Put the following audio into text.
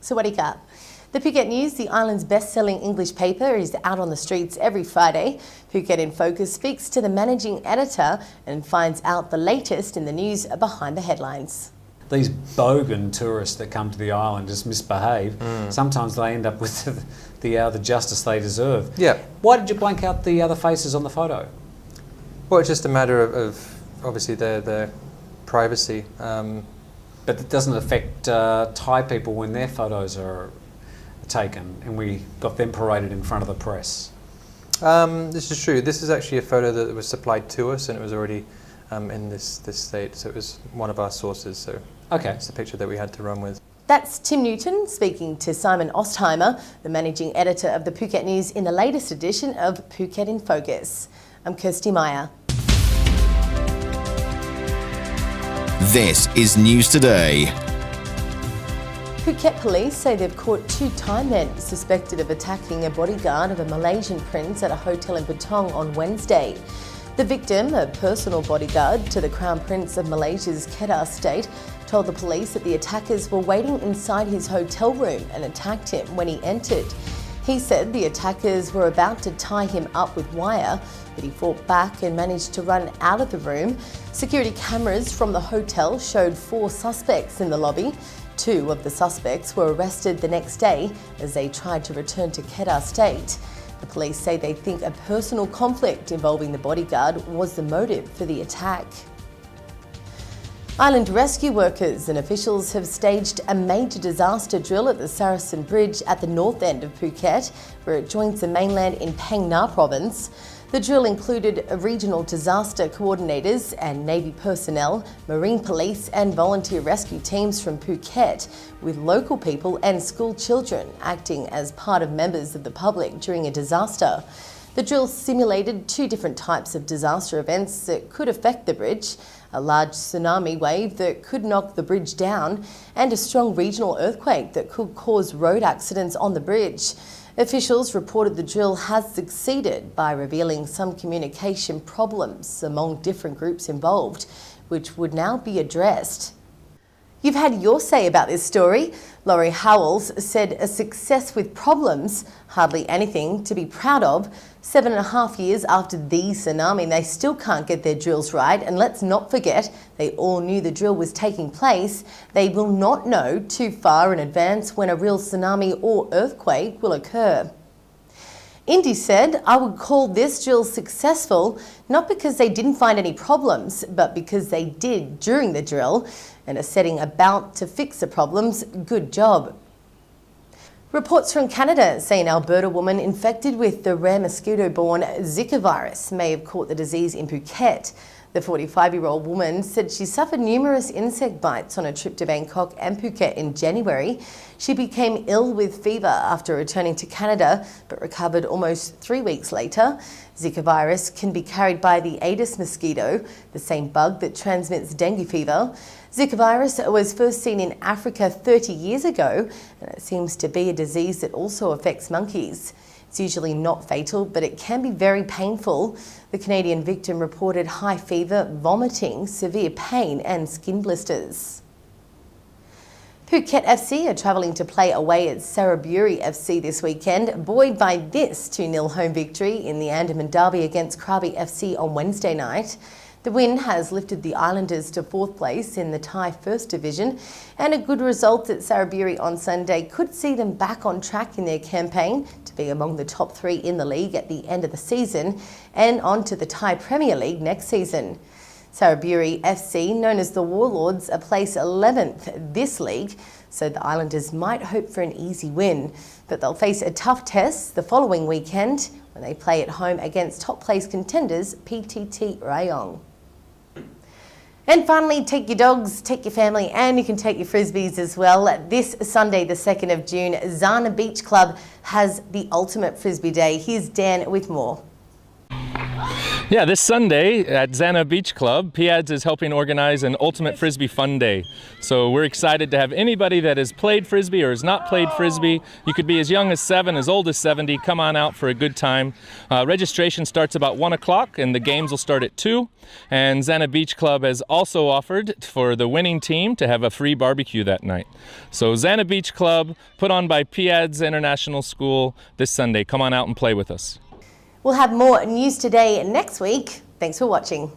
Sawadika. The Phuket News, the island's best-selling English paper, is out on the streets every Friday. Phuket in Focus speaks to the managing editor and finds out the latest in the news behind the headlines. These bogan tourists that come to the island just misbehave. Sometimes they end up with the justice they deserve. Yeah. Why did you blank out the other faces on the photo? Well, it's just a matter of obviously their privacy. But it doesn't affect Thai people when their photos are taken and we got them paraded in front of the press. This is true. This is actually a photo that was supplied to us and it was already in this state, so it was one of our sources. So okay, it's the picture that we had to run with. That's Tim Newton speaking to Simon Ostheimer, the managing editor of the Phuket News, in the latest edition of Phuket in Focus. I'm Kirsty Meyer. This is News Today. Phuket police say they've caught 2 Thai men suspected of attacking a bodyguard of a Malaysian prince at a hotel in Patong on Wednesday. The victim, a personal bodyguard to the Crown Prince of Malaysia's Kedah state, told the police that the attackers were waiting inside his hotel room and attacked him when he entered. He said the attackers were about to tie him up with wire, but he fought back and managed to run out of the room. Security cameras from the hotel showed 4 suspects in the lobby. 2 of the suspects were arrested the next day as they tried to return to Kedah state. The police say they think a personal conflict involving the bodyguard was the motive for the attack. Island rescue workers and officials have staged a major disaster drill at the Sarasin bridge at the north end of Phuket, where it joins the mainland in Phang Nga province. The drill included regional disaster coordinators and Navy personnel, Marine police and volunteer rescue teams from Phuket, with local people and school children acting as part of members of the public during a disaster. The drill simulated 2 different types of disaster events that could affect the bridge: a large tsunami wave that could knock the bridge down and a strong regional earthquake that could cause road accidents on the bridge. Officials reported the drill has succeeded by revealing some communication problems among different groups involved, which would now be addressed. You've had your say about this story. Laurie Howells said a success with problems, hardly anything to be proud of. 7.5 years after the tsunami, they still can't get their drills right. And let's not forget, they all knew the drill was taking place. They will not know too far in advance when a real tsunami or earthquake will occur. Indy said, "I would call this drill successful, not because they didn't find any problems, but because they did during the drill and are setting about to fix the problems. Good job." Reports from Canada say an Alberta woman infected with the rare mosquito-borne Zika virus may have caught the disease in Phuket. The 45-year-old woman said she suffered numerous insect bites on a trip to Bangkok and Phuket in January. She became ill with fever after returning to Canada, but recovered almost 3 weeks later. Zika virus can be carried by the Aedes mosquito, the same bug that transmits dengue fever. Zika virus was first seen in Africa 30 years ago, and it seems to be a disease that also affects monkeys. It's usually not fatal, but it can be very painful. The Canadian victim reported high fever, vomiting, severe pain and skin blisters. Phuket FC are travelling to play away at Sarasin FC this weekend, buoyed by this 2-0 home victory in the Andaman Derby against Krabi FC on Wednesday night. The win has lifted the Islanders to 4th place in the Thai First Division, and a good result at Sarasin on Sunday could see them back on track in their campaign to be among the top 3 in the league at the end of the season and on to the Thai Premier League next season. Sarasin FC, known as the Warlords, are placed 11th this league, so the Islanders might hope for an easy win. But they'll face a tough test the following weekend when they play at home against top place contenders PTT Rayong. And finally, take your dogs, take your family, and you can take your Frisbees as well. This Sunday, the 2nd of June, Xana Beach Club has the ultimate Frisbee day. Here's Dan with more. Yeah, this Sunday at Xana Beach Club, PIADS is helping organize an Ultimate Frisbee Fun Day. So we're excited to have anybody that has played Frisbee or has not played Frisbee. You could be as young as 7, as old as 70. Come on out for a good time. Registration starts about 1 o'clock and the games will start at 2. And Xana Beach Club has also offered for the winning team to have a free barbecue that night. So Xana Beach Club, put on by PIADS International School this Sunday. Come on out and play with us. We'll have more News Today next week. Thanks for watching.